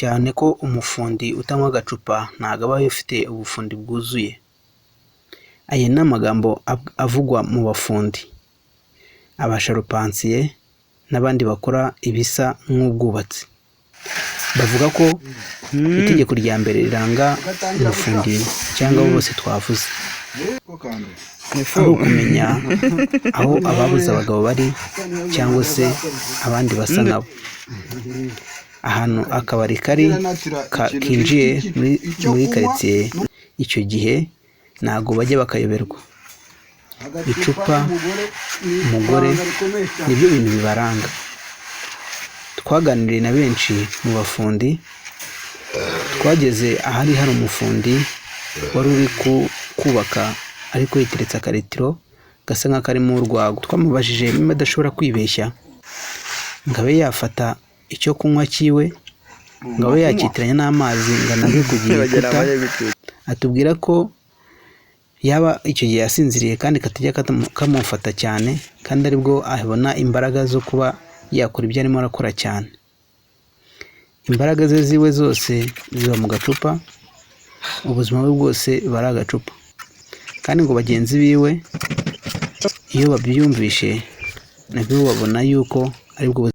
cyane ko umufundi utanywa agacupa ntabwo aba afite ubufundi bwuzuye. Aya ni amagambo avugwa mu bafundi, abasharupansiye n'abandi bakora ibisa nk'ubwubatsi. Bavuga ko itegeko rya mbere riranga umufundi cyangwa abo bose twavuze ari ukumenya aho ababuze abagabo bari cyangwa se abandi basa nabo. Ahantu akabari kari kinjiye muri karitsiye, icyo gihe ntabwo bajya bakayoberwa. Icupa, umugore nibyo bintu bibaranga. Twaganiriye na benshi mu bafundi, twageze ahari hari umufundi wari uri kubaka ariko yiteretse akaritiro gasa nk'akarimo urwagwa. Twamubajije niba adashobora kwibeshya ngo abe yafata icyo kunywa cyiwe ngo abe yakitiranya n'amazi ngo anage ku gikuta. Atubwira ko yaba icyo gihe yasinziriye kandi katajya kamufata cyane, kandi aribwo abona imbaraga zo kuba yakora ibyo arimo arakora cyane. Imbaraga ze ziwe zose ziba mu gacupa, ubuzima bwe bwose buba ari agacupa. Kandi ngo bagenzi biwe iyo babyumvishe nabyo babona yuko aribwo